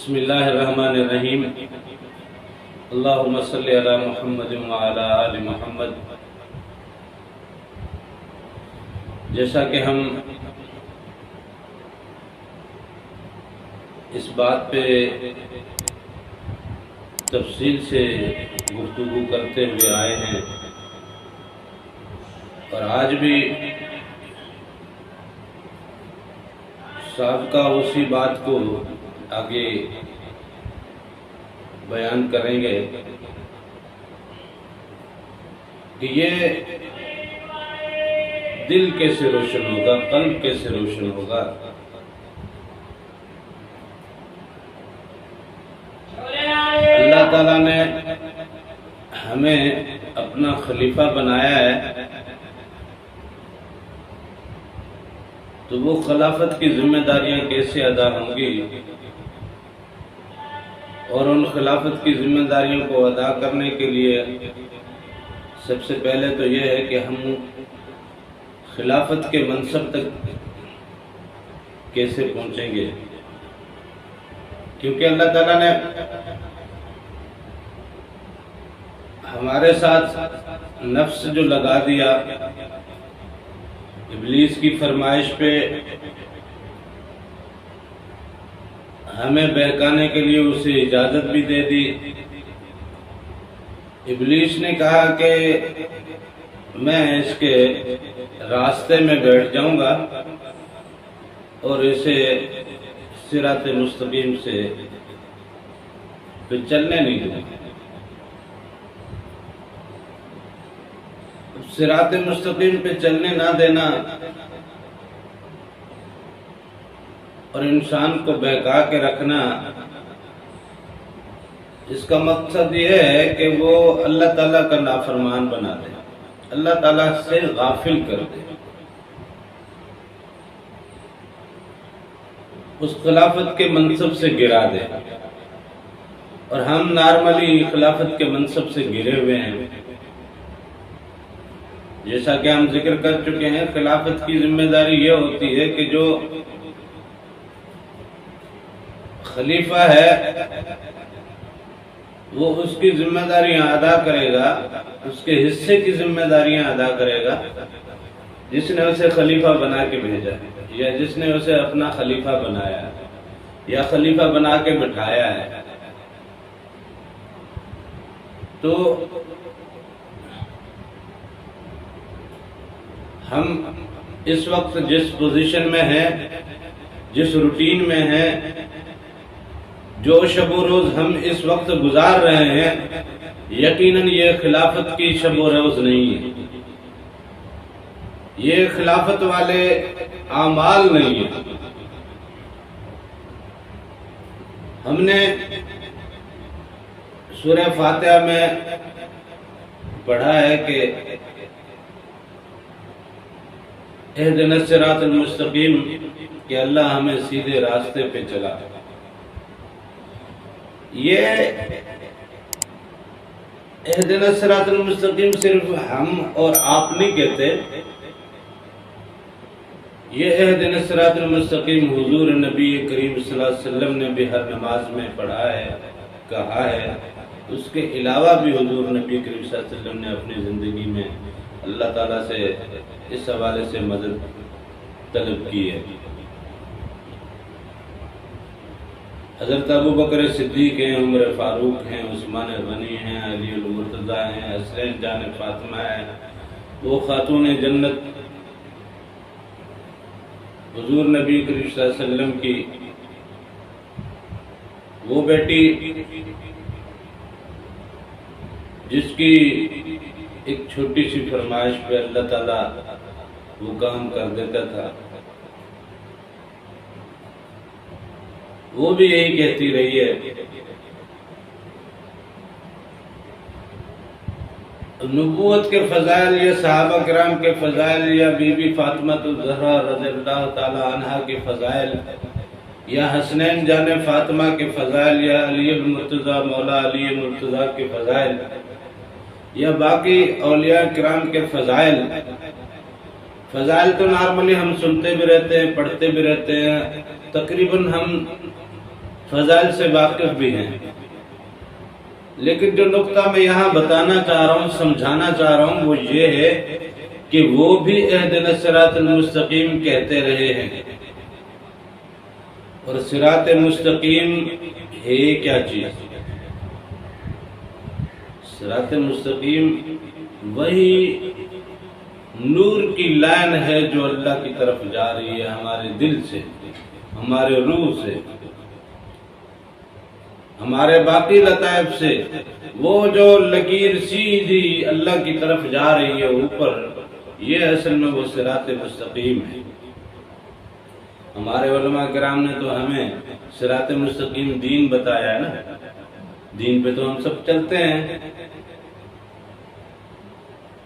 بسم اللہ الرحمن الرحیم اللہم صلی علی محمد وعلی آل محمد۔ جیسا کہ ہم اس بات پہ تفصیل سے گفتگو کرتے ہوئے آئے ہیں اور آج بھی سابقہ اسی بات کو آگے بیان کریں گے کہ یہ دل کیسے روشن ہوگا، قلب کیسے روشن ہوگا۔ اللہ تعالیٰ نے ہمیں اپنا خلیفہ بنایا ہے تو وہ خلافت کی ذمہ داریاں کیسے ادا ہوں گی، اور ان خلافت کی ذمہ داریوں کو ادا کرنے کے لیے سب سے پہلے تو یہ ہے کہ ہم خلافت کے منصب تک کیسے پہنچیں گے، کیونکہ اللہ تعالیٰ نے ہمارے ساتھ نفس جو لگا دیا، ابلیس کی فرمائش پہ ہمیں بہکانے کے لیے اسے اجازت بھی دے دی۔ ابلیس نے کہا کہ میں اس کے راستے میں بیٹھ جاؤں گا اور اسے صراط مستقیم سے پہ چلنے نہیں دوں گا۔ صراط مستقیم پہ چلنے نہ دینا اور انسان کو بہکا کے رکھنا، اس کا مقصد یہ ہے کہ وہ اللہ تعالیٰ کا نافرمان بنا دے، اللہ تعالیٰ سے غافل کر دے، اس خلافت کے منصب سے گرا دے۔ اور ہم نارملی خلافت کے منصب سے گرے ہوئے ہیں۔ جیسا کہ ہم ذکر کر چکے ہیں، خلافت کی ذمہ داری یہ ہوتی ہے کہ جو خلیفہ ہے وہ اس کی ذمہ داریاں ادا کرے گا، اس کے حصے کی ذمہ داریاں ادا کرے گا جس نے اسے خلیفہ بنا کے بھیجا ہے، یا جس نے اسے اپنا خلیفہ بنایا ہے یا خلیفہ بنا کے بٹھایا ہے۔ تو ہم اس وقت جس پوزیشن میں ہیں، جس روٹین میں ہیں، جو شب و روز ہم اس وقت گزار رہے ہیں، یقیناً یہ خلافت کی شب و روز نہیں ہے، یہ خلافت والے اعمال نہیں ہیں۔ ہم نے سورہ فاتحہ میں پڑھا ہے کہ اہدنا الصراط المستقیم، کہ اللہ ہمیں سیدھے راستے پہ چلا۔ یہ اہدنا الصراط المستقیم صرف ہم اور آپ نہیں کہتے، یہ اہدنا الصراط المستقیم حضور نبی کریم صلی اللہ علیہ وسلم نے بھی ہر نماز میں پڑھا ہے، کہا ہے۔ اس کے علاوہ بھی حضور نبی کریم صلی اللہ علیہ وسلم نے اپنی زندگی میں اللہ تعالیٰ سے اس حوالے سے مدد طلب کی ہے۔ حضرت ابوبکر صدیق ہیں، عمر فاروق ہیں، عثمان غنی ہیں، علی المرتضیٰ ہیں، حسنین جان فاطمہ ہیں، وہ خاتون جنت حضور نبی کریم صلی اللہ علیہ وسلم کی وہ بیٹی جس کی ایک چھوٹی سی فرمائش پہ اللہ تعالیٰ وہ کام کر دیتا تھا، وہ بھی یہی کہتی رہی ہے۔ نبوت کے فضائل یا صحابہ کرام کے فضائل یا بی بی فاطمہ الزہرا رضی اللہ تعالی عنہا کے فضائل یا حسنین جان فاطمہ کے فضائل یا علی المرتضیٰ مولا علی مرتضیٰ کے فضائل یا باقی اولیاء کرام کے فضائل تو نارملی ہم سنتے بھی رہتے ہیں، پڑھتے بھی رہتے ہیں، تقریباً ہم فضائل سے واقف بھی ہیں، لیکن جو نقطہ میں یہاں بتانا چاہ رہا ہوں، سمجھانا چاہ رہا ہوں، وہ یہ ہے کہ وہ بھی اہدنا الصراط المستقیم کہتے رہے ہیں، اور صراط مستقیم ہے کیا چیز؟ صراط مستقیم وہی نور کی لائن ہے جو اللہ کی طرف جا رہی ہے، ہمارے دل سے، ہمارے روح سے، ہمارے باقی لطائف سے، وہ جو لکیر سیدھی اللہ کی طرف جا رہی ہے اوپر، یہ اصل میں وہ صراط مستقیم ہے۔ ہمارے علماء کرام نے تو ہمیں صراط مستقیم دین بتایا ہے نا، دین پہ تو ہم سب چلتے ہیں،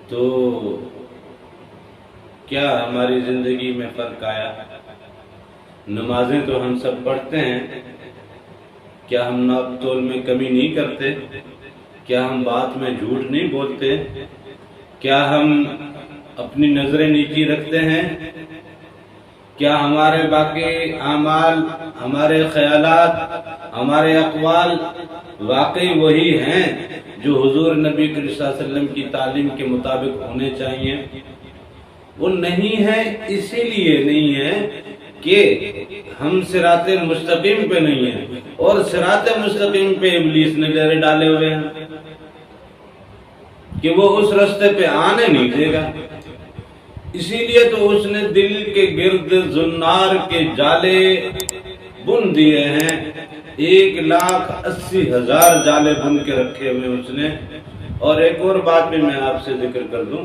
تو کیا ہماری زندگی میں فرق آیا؟ نمازیں تو ہم سب پڑھتے ہیں، کیا ہم ناپ تول میں کمی نہیں کرتے؟ کیا ہم بات میں جھوٹ نہیں بولتے؟ کیا ہم اپنی نظریں نیچی رکھتے ہیں؟ کیا ہمارے باقی اعمال، ہمارے خیالات، ہمارے اقوال واقعی وہی ہیں جو حضور نبی کریم صلی اللہ علیہ وسلم کی تعلیم کے مطابق ہونے چاہیے؟ وہ نہیں ہے، اسی لیے نہیں ہے کہ ہم صراط مستقیم پہ نہیں ہیں، اور صراط مستقیم پہ ابلیس نے ڈیرے ڈالے ہوئے ہیں کہ وہ اس راستے پہ آنے نہیں دے گا۔ اسی لیے تو اس نے دل کے گرد زنار کے جالے بن دیے ہیں، 1,80,000 جالے بن کے رکھے ہوئے اس نے۔ اور ایک اور بات بھی میں آپ سے ذکر کر دوں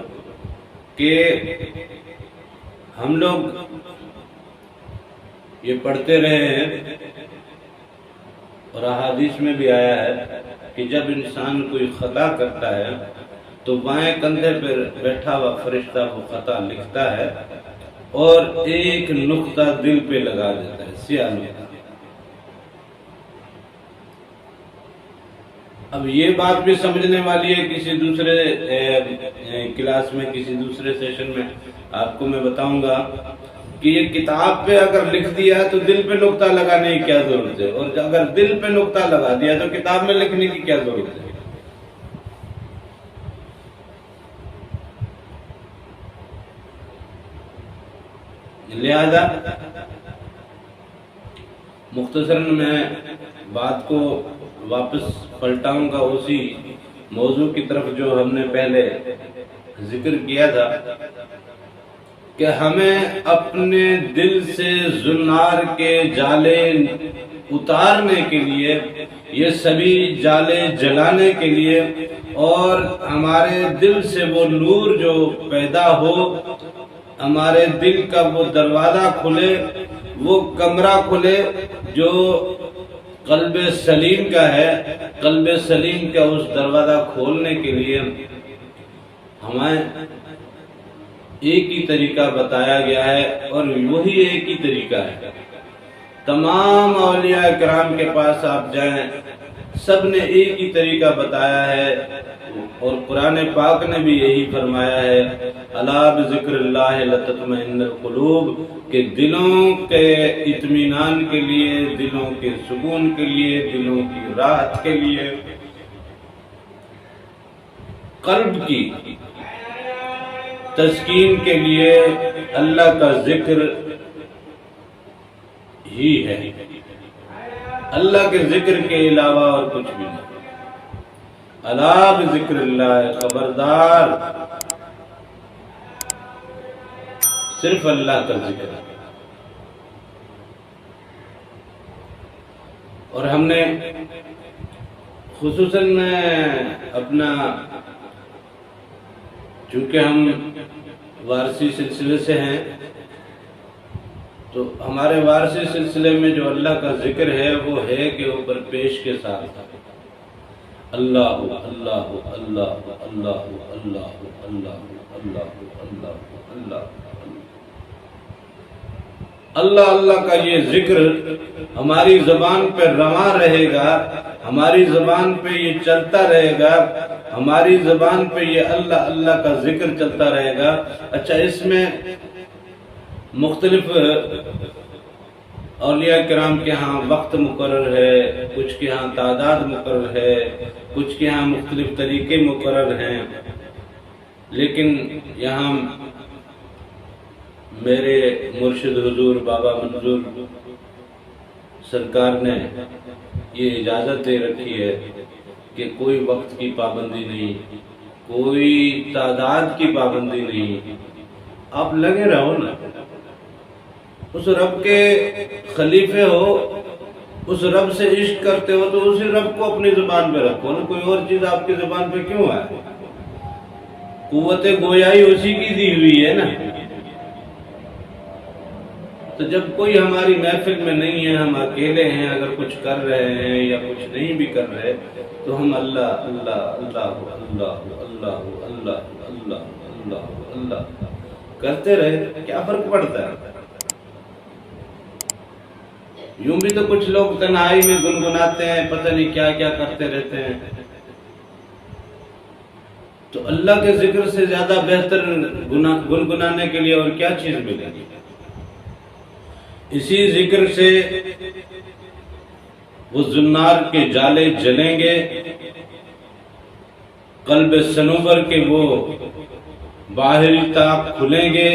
کہ ہم لوگ یہ پڑھتے رہے ہیں، اور احادیث میں بھی آیا ہے کہ جب انسان کوئی خطا کرتا ہے تو بائیں کندھے پر بیٹھا ہوا فرشتہ وہ خطا لکھتا ہے اور ایک نقطہ دل پہ لگا دیتا ہے، سیاہ نقطہ۔ اب یہ بات بھی سمجھنے والی ہے، کسی دوسرے کلاس میں، کسی دوسرے سیشن میں آپ کو میں بتاؤں گا کہ یہ کتاب پہ اگر لکھ دیا ہے تو دل پہ نقطہ لگانے کی کیا ضرورت ہے، اور اگر دل پہ نقطہ لگا دیا تو کتاب میں لکھنے کی کیا ضرورت ہے؟ لہذا مختصراً میں بات کو واپس پلٹاؤں گا اسی موضوع کی طرف جو ہم نے پہلے ذکر کیا تھا کہ ہمیں اپنے دل سے زنار کے جالے اتارنے کے لیے، یہ سبھی جالے جلانے کے لیے، اور ہمارے دل سے وہ نور جو پیدا ہو، ہمارے دل کا وہ دروازہ کھلے، وہ کمرہ کھلے جو قلب سلیم کا ہے، قلب سلیم کا اس دروازہ کھولنے کے لیے ہمیں ایک ہی طریقہ بتایا گیا ہے، اور وہی ایک ہی طریقہ ہے۔ تمام اولیاء کرام کے پاس آپ جائیں، سب نے ایک ہی طریقہ بتایا ہے، اور قرآن پاک نے بھی یہی فرمایا ہے، الا بذکر اللہ لتطمئن القلوب، کہ دلوں کے اطمینان کے لیے، دلوں کے سکون کے لیے، دلوں کی راحت کے لیے، قلب کی تسکین کے لیے اللہ کا ذکر ہی ہے، اللہ کے ذکر کے علاوہ اور کچھ بھی نہیں۔ الا بذکر اللہ، خبردار صرف اللہ کا ذکر ہے۔ اور ہم نے خصوصاً میں اپنا، چونکہ ہم وارثی سلسلے سے ہیں، تو ہمارے وارثی سلسلے میں جو اللہ کا ذکر ہے وہ ہے کہ اوپر پیش کے ساتھ اللہ اللہ اللہ اللہ اللہ اللہ اللہ اللہ اللہ اللہ اللہ کا یہ ذکر ہماری زبان پہ رواں رہے گا، ہماری زبان پہ یہ چلتا رہے گا، ہماری زبان پہ یہ اللہ اللہ کا ذکر چلتا رہے گا۔ اچھا، اس میں مختلف اولیاء کرام کے ہاں وقت مقرر ہے، کچھ کے ہاں تعداد مقرر ہے، کچھ کے ہاں مختلف طریقے مقرر ہیں، لیکن یہاں میرے مرشد حضور بابا منظور سرکار نے یہ اجازت دے رکھی ہے کہ کوئی وقت کی پابندی نہیں، کوئی تعداد کی پابندی نہیں، آپ لگے رہو نا، اس رب کے خلیفے ہو، اس رب سے عشق کرتے ہو تو اسی رب کو اپنی زبان پہ رکھو نا، کوئی اور چیز آپ کی زبان پہ کیوں ہے؟ قوت گویائی اسی کی دی ہوئی ہے نا۔ تو جب کوئی ہماری محفل میں نہیں ہے، ہم اکیلے ہیں، اگر کچھ کر رہے ہیں یا کچھ نہیں بھی کر رہے تو ہم اللہ اللہ اللہ اللہ اللہ اللہ اللہ اللہ اللہ کرتے رہے، کیا فرق پڑتا ہے؟ یوں بھی تو کچھ لوگ تنہائی میں گنگناتے ہیں، پتہ نہیں کیا کیا کرتے رہتے ہیں۔ تو اللہ کے ذکر سے زیادہ بہتر گنگنانے کے لیے اور کیا چیز ملے گی؟ اسی ذکر سے وہ زنار کے جالے جلیں گے، قلب صنوبر کے وہ باہری طاق کھلیں گے،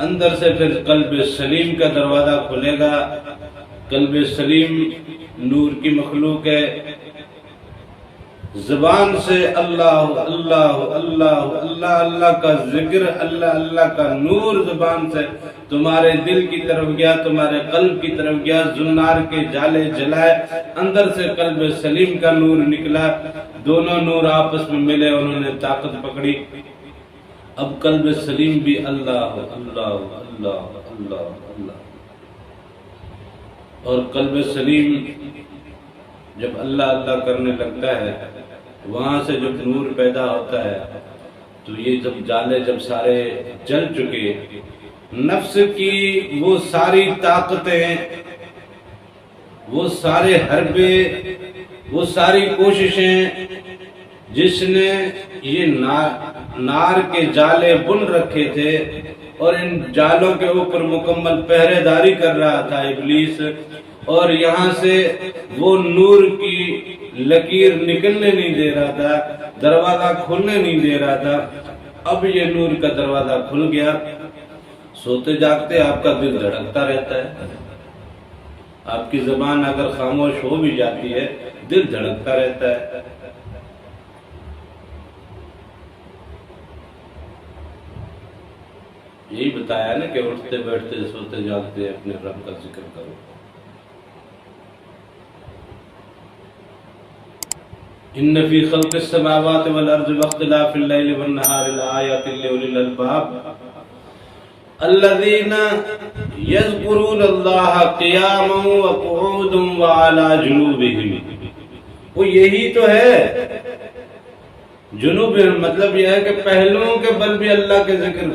اندر سے پھر قلب سلیم کا دروازہ کھلے گا۔ قلب سلیم نور کی مخلوق ہے، زبان سے اللہ اللہ اللہ اللہ اللہ کا ذکر، اللہ اللہ کا نور زبان سے تمہارے دل کی طرف گیا، تمہارے قلب کی طرف گیا، زنار کے جالے جلائے، اندر سے قلب سلیم کا نور نکلا، دونوں نور آپس میں ملے، انہوں نے طاقت پکڑی۔ اب قلب سلیم بھی اللہ اللہ اللہ اللہ اللہ، اور قلب سلیم جب اللہ اللہ کرنے لگتا ہے، وہاں سے جب نور پیدا ہوتا ہے تو یہ جب جالے جب سارے جل چکے، نفس کی وہ ساری طاقتیں، وہ سارے حربے، وہ ساری کوششیں جس نے یہ نار کے جالے بن رکھے تھے اور ان جالوں کے اوپر مکمل پہرے داری کر رہا تھا ابلیس، اور یہاں سے وہ نور کی لکیر نکلنے نہیں دے رہا تھا، دروازہ کھلنے نہیں دے رہا تھا۔ اب یہ نور کا دروازہ کھل گیا۔ سوتے جاگتے آپ کا دل دھڑکتا رہتا ہے، آپ کی زبان اگر خاموش ہو بھی جاتی ہے دل دھڑکتا رہتا ہے۔ یہی بتایا نا کہ اٹھتے بیٹھتے سوتے جاگتے اپنے رب کا ذکر کرو۔ ان فی خلق السماوات والارض واختلاف اللیل والنہار لآیات لأولی الالباب الذین یذکرون اللہ قیاما وقعودا وعلی جنوبہم۔ وہ یہی تو ہے، جنوب مطلب یہ ہے کہ پہلوؤں کے بل بھی اللہ کے ذکر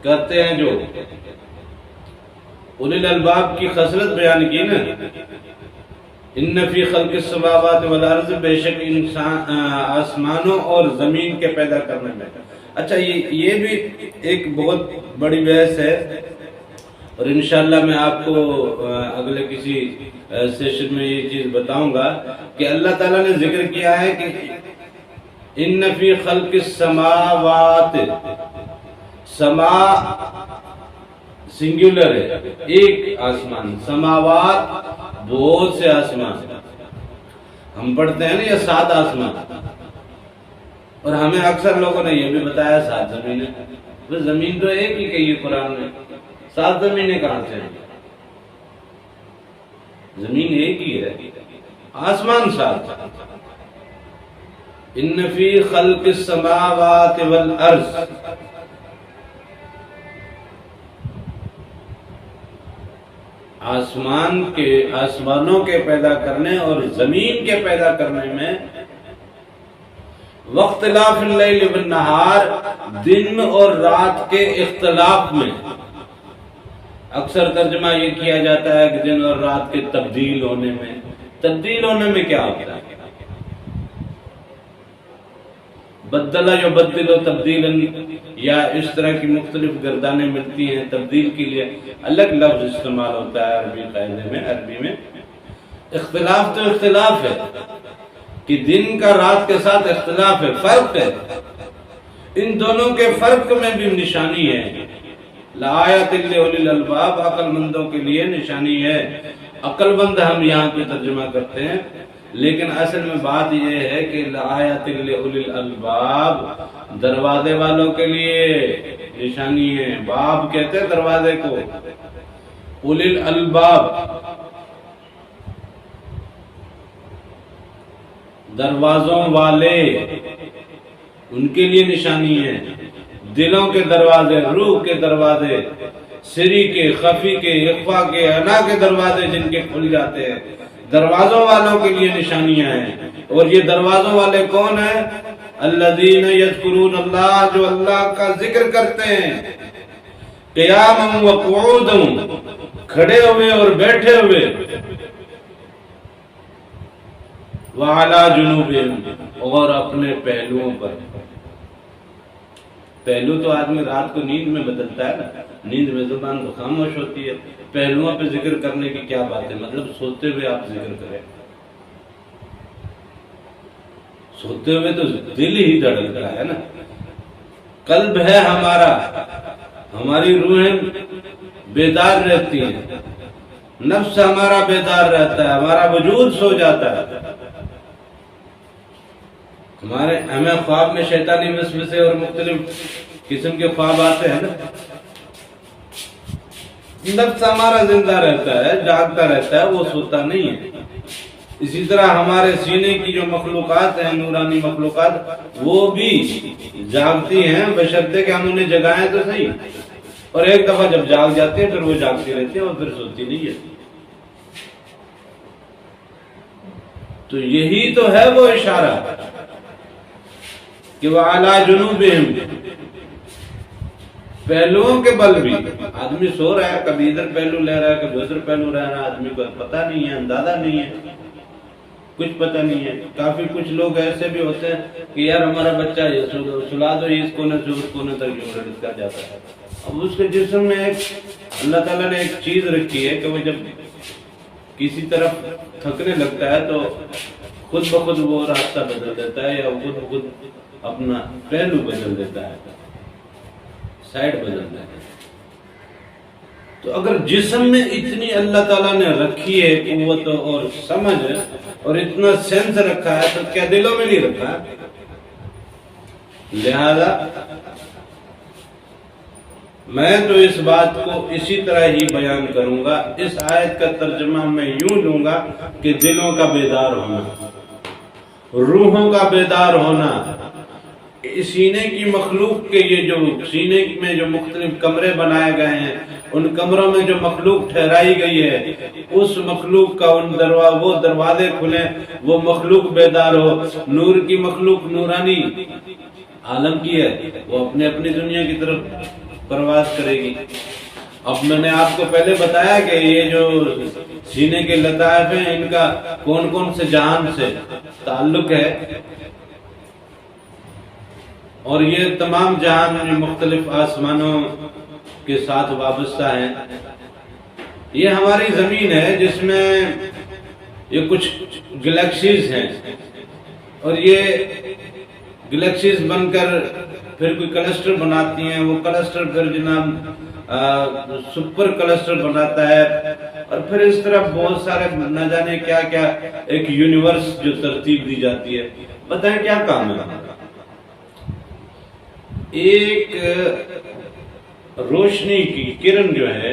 کرتے ہیں، جو اولی الالباب کی خصلت بیان کی نا، ان فی خلق السماوات والارض، بے شک انسان آسمانوں اور زمین کے پیدا کرنے میں۔ اچھا یہ بھی ایک بہت بڑی بحث ہے، اور انشاءاللہ میں آپ کو اگلے کسی سیشن میں یہ چیز بتاؤں گا کہ اللہ تعالیٰ نے ذکر کیا ہے کہ ان فی خلق السماوات، سما سنگولر ہے، ایک آسمان، سماوات بہت سے آسمان، ہم پڑھتے ہیں نا یہ 7 آسمان، اور ہمیں اکثر لوگوں نے یہ بھی بتایا 7 زمینیں۔ وہ زمین تو ایک ہی کہی ہے قرآن میں، 7 زمینیں کہاں سے ہیں؟ زمین ایک ہی ہے، آسمان 7۔ ان فی خلق السماوات والارض، آسمانوں کے پیدا کرنے اور زمین کے پیدا کرنے میں، واختلاف اللیل والنہار، دن اور رات کے اختلاف میں۔ اکثر ترجمہ یہ کیا جاتا ہے کہ دن اور رات کے تبدیل ہونے میں۔ تبدیل ہونے میں کیا ہوتا ہے؟ بدلا یبدل و تبدیلا، یا اس طرح کی مختلف گردانیں ملتی ہیں، تبدیل کے لیے الگ لفظ استعمال ہوتا ہے عربی قاعدے میں، عربی میں۔ اختلاف تو اختلاف ہے کہ دن کا رات کے ساتھ اختلاف ہے، فرق ہے، ان دونوں کے فرق میں بھی نشانی ہے۔ لآیات لأولی الالباب، عقل مندوں کے لیے نشانی ہے۔ عقل مند ہم یہاں پہ ترجمہ کرتے ہیں، لیکن اصل میں بات یہ ہے کہ لآیات لأولی الالباب دروازے والوں کے لیے نشانی ہے۔ باب کہتے ہیں دروازے کو، اولی الالباب دروازوں والے، ان کے لیے نشانی ہے۔ دلوں کے دروازے، روح کے دروازے، سری کے، خفی کے، اخفا کے، انا کے دروازے جن کے کھل جاتے ہیں، دروازوں والوں کے لیے نشانیاں ہیں۔ اور یہ دروازوں والے کون ہیں؟ الذین یذکرون اللہ، جو اللہ کا ذکر کرتے ہیں، قیاما وقعودا، کھڑے ہوئے اور بیٹھے ہوئے، وعلی جنوبہم، اور اپنے پہلوؤں پر۔ پہلو تو آدمی رات کو نیند میں بدلتا ہے نا، نیند میں زبان تو خاموش ہوتی ہے، پہلوؤں پہ ذکر کرنے کی کیا بات ہے؟ مطلب سوتے ہوئے آپ ذکر کریں، سوتے ہوئے تو دل ہی دھڑکتا ہے نا، قلب ہے ہمارا، ہماری روحیں بیدار رہتی ہیں، نفس ہمارا بیدار رہتا ہے، ہمارا وجود سو جاتا ہے، ہمیں خواب میں شیطانی وسوسے اور مختلف قسم کے خواب آتے ہیں نا، نفس ہمارا زندہ رہتا ہے، جاگتا رہتا ہے، وہ سوتا نہیں ہے۔ اسی طرح ہمارے سینے کی جو مخلوقات ہیں، نورانی مخلوقات، وہ بھی جاگتی ہیں، بشرطے کہ ہم انہیں جگائیں تو صحیح، اور ایک دفعہ جب جاگ جاتی ہے پھر وہ جاگتی رہتی ہے اور پھر سوتی نہیں ہے۔ تو یہی تو ہے وہ اشارہ کہ وَعَلَى جُنُوبِهِمْ، پہلوؤں کے بل بھی آدمی سو رہا ہے، کبھی ادھر پہلو لے رہا ہے، کبھی ادھر پہلو رہ رہا ہے، آدمی کو پتہ نہیں ہے، اندازہ نہیں ہے، کچھ پتہ نہیں ہے۔ کافی کچھ لوگ ایسے بھی ہوتے ہیں کہ یار ہمارا بچہ یہ سلا دو، اس کونے سے اس کونے تک جو لٹکا جاتا ہے۔ اب اس کے جسم میں ایک اللہ تعالیٰ نے ایک چیز رکھی ہے کہ وہ جب کسی طرف تھکنے لگتا ہے تو خود بخود وہ راستہ بدل دیتا ہے، یا خود بخود اپنا پہلو بدل دیتا ہے، سائڈ بدل دیتا ہے۔ تو اگر جسم میں اتنی اللہ تعالیٰ نے رکھی ہے قوت اور سمجھ اور اتنا سینس رکھا ہے، تو کیا دلوں میں نہیں رکھا ہے؟ لہذا میں تو اس بات کو اسی طرح ہی بیان کروں گا۔ اس آیت کا ترجمہ میں یوں لوں گا کہ دلوں کا بیدار ہونا، روحوں کا بیدار ہونا، سینے کی مخلوق کے، یہ جو سینے میں جو مختلف کمرے بنائے گئے ہیں، ان کمروں میں جو مخلوق ٹھہرائی گئی ہے، اس مخلوق کا وہ دروازے کھلیں، وہ مخلوق بیدار ہو۔ نور کی مخلوق نورانی عالم کی ہے، وہ اپنے اپنی دنیا کی طرف پرواز کرے گی۔ اب میں نے آپ کو پہلے بتایا کہ یہ جو سینے کے لطائف ہیں، ان کا کون کون سے جہان سے تعلق ہے، اور یہ تمام جہان مختلف آسمانوں کے ساتھ وابستہ ہیں۔ یہ ہماری زمین ہے جس میں یہ کچھ گلیکسیز ہیں، اور یہ گلیکسیز بن کر پھر کوئی کلسٹر بناتی ہیں، وہ کلسٹر پھر جناب سپر کلسٹر بناتا ہے، اور پھر اس طرح بہت سارے نہ جانے کیا کیا ایک یونیورس جو ترتیب دی جاتی ہے۔ بتائیں کیا کام ہے؟ ایک روشنی کی کرن جو ہے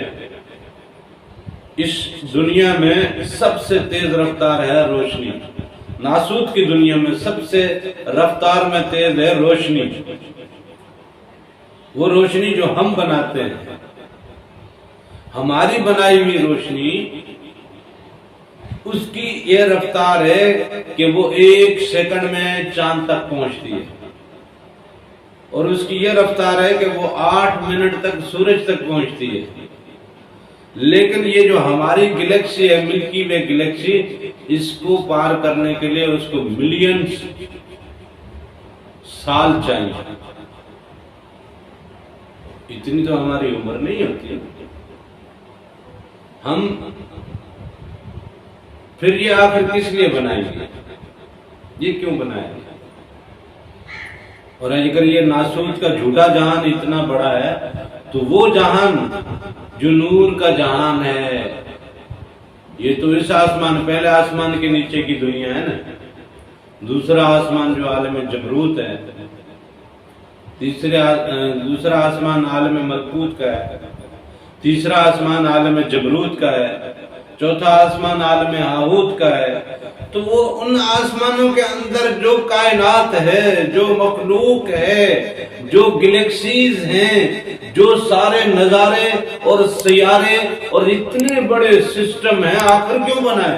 اس دنیا میں سب سے تیز رفتار ہے روشنی، ناسوت کی دنیا میں سب سے رفتار میں تیز ہے روشنی، وہ روشنی جو ہم بناتے ہیں، ہماری بنائی ہوئی روشنی، اس کی یہ رفتار ہے کہ وہ 1 سیکنڈ میں چاند تک پہنچتی ہے، اور اس کی یہ رفتار ہے کہ وہ 8 منٹ تک سورج تک پہنچتی ہے۔ لیکن یہ جو ہماری گلیکسی ہے، ملکی وے گلیکسی، اس کو پار کرنے کے لیے اس کو ملینز سال چاہیے. اتنی تو ہماری عمر نہیں ہوتی. ہم پھر یہ آخر کس لیے بنائیں گے؟ یہ کیوں بنائیں گے؟ اور اگر یہ ناسوچ کا جھوٹا جہان اتنا بڑا ہے تو وہ جہان جو نور کا جہان ہے، یہ تو اس آسمان، پہلے آسمان کے نیچے کی دنیا ہے نا. دوسرا آسمان جو عالم جبروت ہے، دوسرا آسمان عالم ملکوت کا ہے، تیسرا آسمان عالم جبروت کا ہے، چوتھا آسمان عالم ہاہوت کا ہے. تو وہ ان آسمانوں کے اندر جو کائنات ہے، جو مخلوق ہے، جو گلیکسیز ہیں، جو سارے نظارے اور سیارے اور اتنے بڑے سسٹم ہیں، آخر کیوں بنائے؟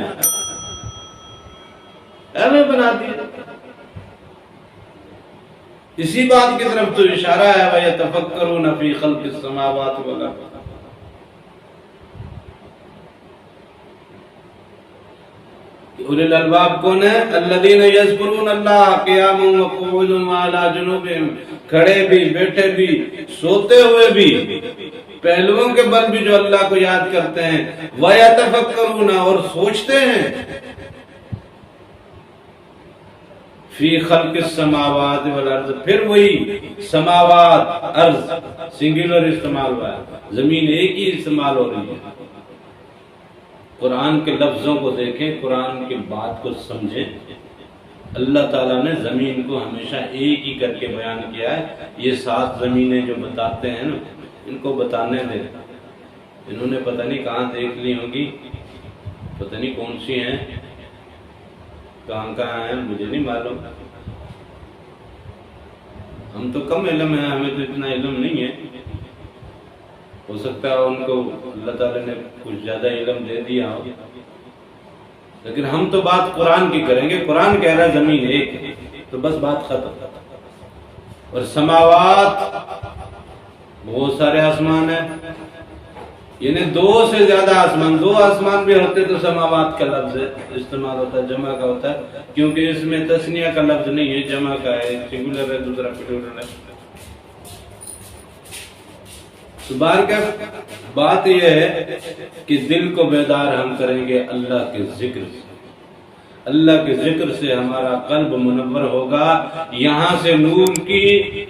ایویں بنا دیا. اسی بات کی طرف تو اشارہ ہے وَيَتَفَكَّرُونَ فِي خَلْقِ السَّمَاوَاتِ وَالْأَرْضِ. اولي الالباب کون ہے؟ الذین یذکرون اللہ قیاما وقعودا وعلی جنوبہم، کھڑے بھی، بیٹھے بھی، سوتے ہوئے بھی، پہلوؤں کے بل بھی جو اللہ کو یاد کرتے ہیں. وَيَتَفَكَّرُونَ، اور سوچتے ہیں، فی خلق السماوات والارض، پھر وہی سماوات، ارض سنگولر استعمال ہوا ہے، زمین ایک ہی استعمال ہو رہی ہے. قرآن کے لفظوں کو دیکھیں، قرآن کی بات کو سمجھیں. اللہ تعالیٰ نے زمین کو ہمیشہ ایک ہی کر کے بیان کیا ہے. یہ 7 زمینیں جو بتاتے ہیں نا، ان کو بتانے دیں. انہوں نے پتہ نہیں کہاں دیکھ لی ہوگی، پتہ نہیں کون سی ہیں، کہاں ہیں، مجھے نہیں معلوم. ہم تو کم علم ہے، ہمیں تو اتنا علم نہیں ہے. ہو سکتا ہے ان کو اللہ تعالیٰ نے کچھ زیادہ علم دے دیا ہو، لیکن ہم تو بات قرآن کی کریں گے. قرآن کہہ رہا ہے زمین ایک ہے، تو بس بات ختم. اور سماوات، بہت سارے آسمان ہیں، یعنی 2 سے زیادہ آسمان. 2 آسمان بھی ہوتے تو سماوات کا لفظ استعمال ہوتا ہے، جمع کا ہوتا ہے، کیونکہ اس میں تثنیہ کا لفظ نہیں ہے، جمع کا ہے، سنگولر ہے، دوسرا پلورل ہے. تو بار کا بات یہ ہے کہ دل کو بیدار ہم کریں گے اللہ کے ذکر سے. اللہ کے ذکر سے ہمارا قلب منور ہوگا. یہاں سے نور کی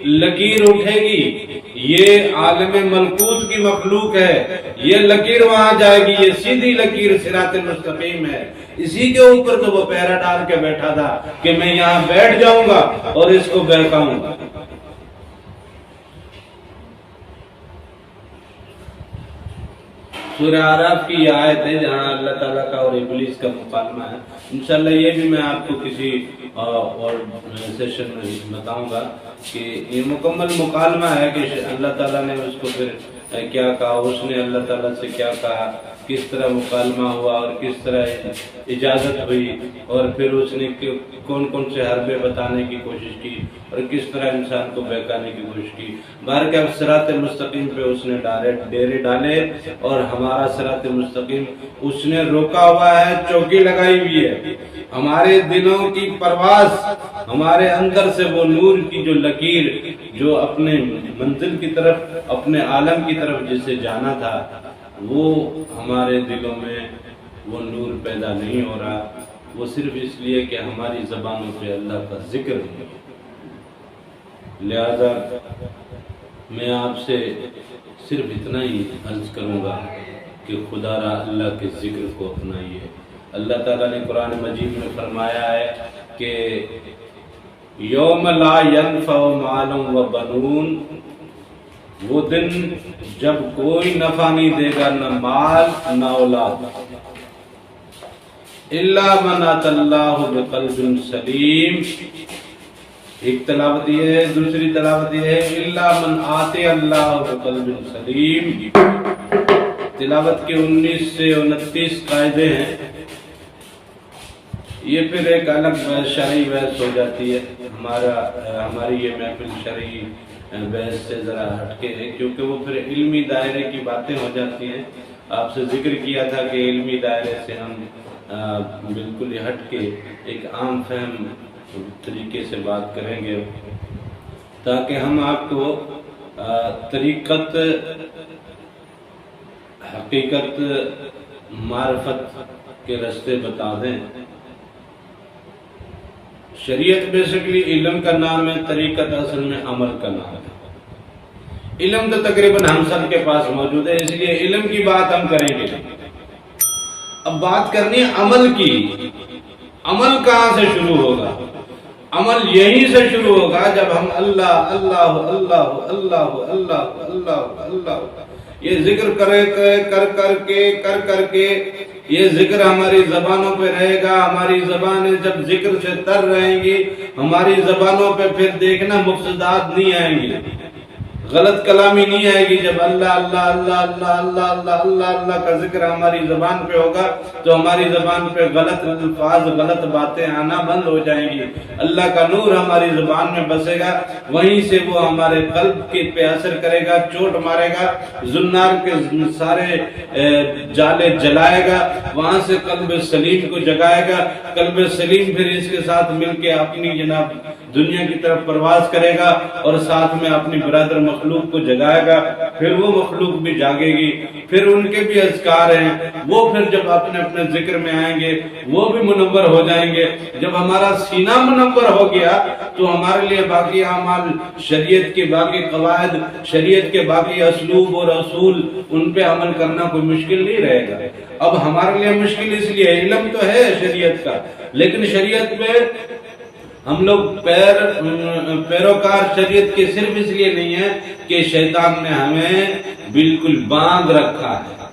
لکیر اٹھے گی. یہ عالم ملکوت کی مخلوق ہے، یہ لکیر وہاں جائے گی. یہ سیدھی لکیر صراط مستقیم ہے. اسی کے اوپر تو وہ پیرا ڈال کے بیٹھا تھا کہ میں یہاں بیٹھ جاؤں گا اور اس کو بہکاؤں گا. سورہ اعراف کی یہ آیت ہے جہاں اللہ تعالیٰ کا اور ابلیس کا مکالمہ ہے. انشاءاللہ یہ بھی میں آپ کو کسی اور سیشن میں بتاؤں گا کہ یہ مکمل مکالمہ ہے کہ اللہ تعالیٰ نے اس کو پھر کیا کہا، اس نے اللہ تعالیٰ سے کیا کہا، کس طرح مکالمہ ہوا اور کس طرح اجازت ہوئی، اور پھر اس نے کون کون سے حربے بتانے کی کوشش کی اور کس طرح انسان کو بہکانے کی کوشش کی. بہر کے صراط مستقیم پہ اس نے ڈیرے ڈالے، اور ہمارا صراط مستقیم اس نے روکا ہوا ہے، چوکی لگائی ہوئی ہے. ہمارے دلوں کی پرواز، ہمارے اندر سے وہ نور کی جو لکیر، جو اپنے منزل کی طرف، اپنے عالم کی طرف جسے جانا تھا، وہ ہمارے دلوں میں وہ نور پیدا نہیں ہو رہا. وہ صرف اس لیے کہ ہماری زبانوں پہ اللہ کا ذکر نہیں. لہذا میں آپ سے صرف اتنا ہی عرض کروں گا کہ خدا را اللہ کے ذکر کو اپنائیے. اللہ تعالیٰ نے قرآن مجید میں فرمایا ہے کہ یوم لا ینفع مال و بنون، وہ دن جب کوئی نفع نہیں دے گا، نہ مال نہ اولاد، الا من اتى اللہ بقلب سلیم. ایک تلاوت یہ ہے، دوسری تلاوت یہ ہے الا من آتے اللہ بقلب سلیم. تلاوت کے 19 سے 29 قاعدے ہیں. یہ پھر ایک الگ شرعی بحث ہو جاتی ہے. ہماری یہ محفل شرعی بحث سے ذرا ہٹ کے ہے، کیونکہ وہ پھر علمی دائرے کی باتیں ہو جاتی ہیں. آپ سے ذکر کیا تھا کہ علمی دائرے سے ہم بالکل ہٹ کے ایک عام فہم طریقے سے بات کریں گے. تاکہ ہم آپ کو طریقت، حقیقت، معرفت کے راستے بتا دیں۔ شریعت بیسکلی علم کا نام ہے، طریقت اصل میں عمل کا نام ہے۔ علم تو تقریباً ہم سب کے پاس موجود ہے، اس لیے علم کی بات ہم کریں گے۔ اب بات کرنی ہے عمل کی۔ عمل کہاں سے شروع ہوگا؟ عمل یہیں سے شروع ہوگا جب ہم اللہ اللہ اللہ اللہ اللہ اللہ اللہ یہ ذکر کر کے یہ ذکر ہماری زبانوں پہ رہے گا۔ ہماری زبانیں جب ذکر سے تر رہیں گی، ہماری زبانوں پہ پھر دیکھنا مفسدات نہیں آئیں گی، غلط کلامی نہیں آئے گی۔ جب اللہ اللہ اللہ اللہ اللہ اللہ اللہ اللہ کا ذکر ہماری زبان پہ ہوگا تو ہماری زبان پہ غلط الفاظ، غلط باتیں آنا بند ہو جائیں گی۔ اللہ کا نور ہماری زبان میں بسے گا، وہیں سے وہ ہمارے قلب کے پہ اثر کرے گا، چوٹ مارے گا، زنار کے سارے جالے جلائے گا، وہاں سے قلب سلیم کو جگائے گا۔ قلب سلیم پھر اس کے ساتھ مل کے اپنی جناب دنیا کی طرف پرواز کرے گا اور ساتھ میں اپنی برادر مخلوق کو جگائے گا۔ پھر وہ مخلوق بھی جاگے گی، پھر ان کے بھی اذکار ہیں، وہ پھر جب اپنے اپنے ذکر میں آئیں گے وہ بھی منور ہو جائیں گے۔ جب ہمارا سینہ منور ہو گیا تو ہمارے لیے باقی اعمال، شریعت کے باقی قواعد، شریعت کے باقی اسلوب اور اصول، ان پہ عمل کرنا کوئی مشکل نہیں رہے گا۔ اب ہمارے لیے مشکل اس لیے، علم تو ہے شریعت کا، لیکن شریعت پہ ہم لوگ پیروکار شریعت کے صرف اس لیے نہیں ہے کہ شیطان نے ہمیں بالکل باندھ رکھا ہے،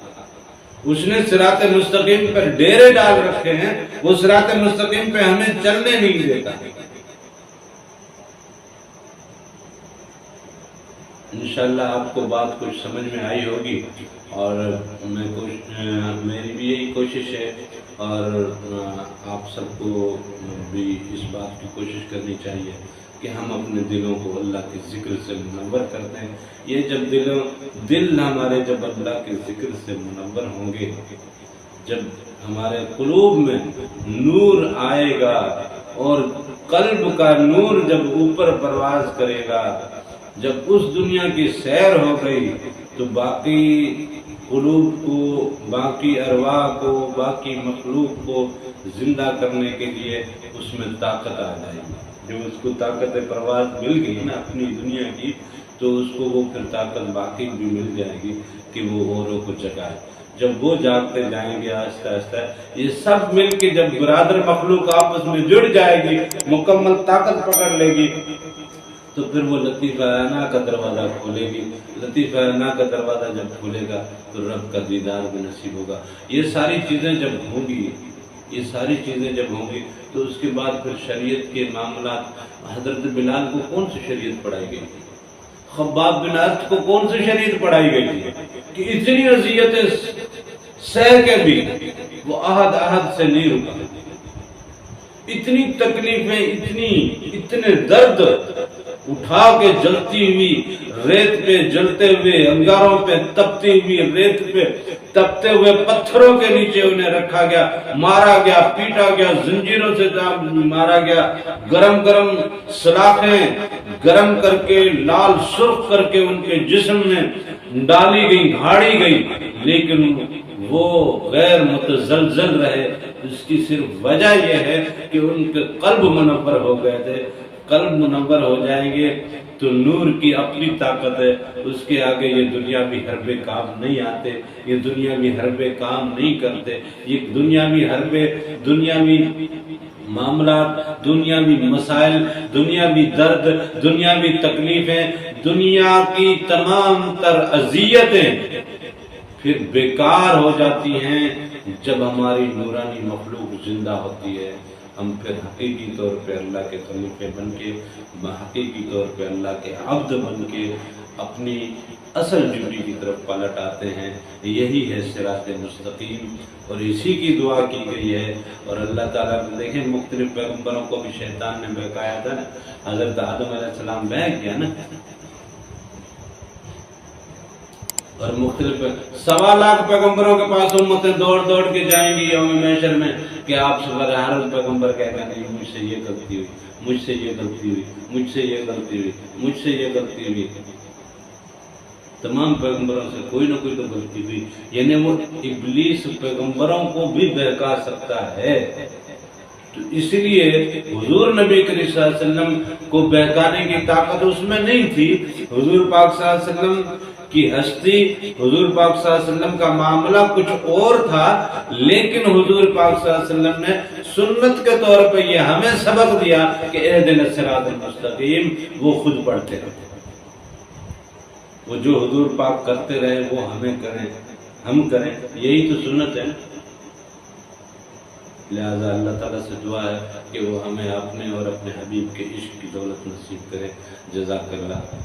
اس نے صراط مستقیم پر ڈیرے ڈال رکھے ہیں، وہ صراط مستقیم پہ ہمیں چلنے نہیں دیتا۔ انشاءاللہ آپ کو بات کچھ سمجھ میں آئی ہوگی، اور میری بھی یہی کوشش ہے، اور آپ سب کو بھی اس بات کی کوشش کرنی چاہیے کہ ہم اپنے دلوں کو اللہ کے ذکر سے منور کرتے ہیں۔ یہ جب دل ہمارے جب اللہ کے ذکر سے منور ہوں گے، جب ہمارے قلوب میں نور آئے گا اور قلب کا نور جب اوپر پرواز کرے گا، جب اس دنیا کی سیر ہو گئی تو باقی قلوب کو، باقی ارواح کو، باقی مخلوق کو زندہ کرنے کے لیے اس میں طاقت آ جائے گی۔ جب اس کو طاقت پرواز مل گئی نا اپنی دنیا کی، تو اس کو وہ پھر طاقت باقی بھی مل جائے گی کہ وہ اوروں کو جگائے۔ جب وہ جاگتے جائیں گے آہستہ آہستہ، یہ سب مل کے جب برادر مخلوق آپس میں جڑ جائے گی، مکمل طاقت پکڑ لے گی، تو پھر وہ لطیفہ اعلیٰ کا دروازہ کھولے گی۔ لطیفہ اعلیٰ کا دروازہ جب کھولے گا تو رب کا دیدار بھی نصیب ہوگا۔ یہ ساری چیزیں جب ہوں گی، یہ ساری چیزیں جب ہوں گی تو اس کے بعد پھر شریعت کے معاملات، حضرت بلال کو کون سی شریعت پڑھائی گئی تھی؟ خباب بن عرط کو کون سی شریعت پڑھائی گئی تھی کہ اتنی اذیتیں سہ کے بھی وہ عہد سے نہیں رکا؟ اتنی تکلیفیں، اتنے درد اٹھا کے جلتی ہوئی ریت پہ، جلتے ہوئے انگاروں پہ، تپتی ہوئی ریت پہ، تپتے ہوئے پتھروں کے نیچے انہیں رکھا گیا، مارا گیا، پیٹا گیا، زنجیروں سے مارا گیا، گرم سلاخیں گرم کر کے، لال سرخ کر کے ان کے جسم میں ڈالی گئی، گھاڑی گئی، لیکن وہ غیر متزلزل رہے۔ اس کی صرف وجہ یہ ہے کہ ان کے قلب منور ہو گئے تھے۔ قلب منور ہو جائیں گے تو نور کی اپنی طاقت ہے، اس کے آگے یہ دنیاوی حربے کام نہیں آتے، یہ دنیاوی حربے کام نہیں کرتے۔ یہ دنیاوی حربے، دنیاوی معاملات، دنیاوی مسائل، دنیاوی درد، دنیاوی تکلیفیں، دنیا کی تمام تر اذیتیں پھر بیکار ہو جاتی ہیں جب ہماری نورانی مخلوق زندہ ہوتی ہے۔ ہم پھر حقیقی طور پہ اللہ کے خلیفے بن کے، حقیقی طور پہ اللہ کے عبد بن کے اپنی اصل ڈیوٹی کی طرف پلٹ آتے ہیں۔ یہی ہے صراط مستقیم، اور اسی کی دعا کی گئی ہے۔ اور اللہ تعالیٰ نے دیکھیں مختلف پیغمبروں کو بھی شیطان نے بہکایا تھا نا، حضرت آدم علیہ السلام بہک گیا نا، اور مختلف 1.25 لاکھ پیغمبروں کے پاس امتیں دوڑ کے جائیں گی یوم محشر میں، کہ آپ سے ہر پیغمبر کہنا نہیں مجھ سے یہ غلطی ہوئی، مجھ سے یہ غلطی ہوئی، مجھ سے یہ غلطی ہوئی، مجھ سے یہ غلطی ہوئی. تمام پیغمبروں سے کوئی نہ کوئی تو غلطی ہوئی. یعنی وہ ابلیس پیغمبروں کو بھی بہکا سکتا ہے. تو اس لیے حضور نبی کریم صلی اللہ علیہ وسلم کو بہکانے کی طاقت اس میں نہیں تھی. حضور پاک صلی اللہ علیہ وسلم کی ہستی، حضور پاک صلی اللہ علیہ وسلم کا معاملہ کچھ اور تھا، لیکن حضور پاک صلی اللہ علیہ وسلم نے سنت کے طور پہ یہ ہمیں سبق دیا کہ اہدنا الصراط المستقیم وہ خود پڑھتے رہے. وہ جو حضور پاک کرتے رہے وہ ہمیں کریں، ہم کریں، یہی تو سنت ہے. لہذا اللہ تعالیٰ سے دعا ہے کہ وہ ہمیں اپنے اور اپنے حبیب کے عشق کی دولت نصیب کرے. جزاک اللہ.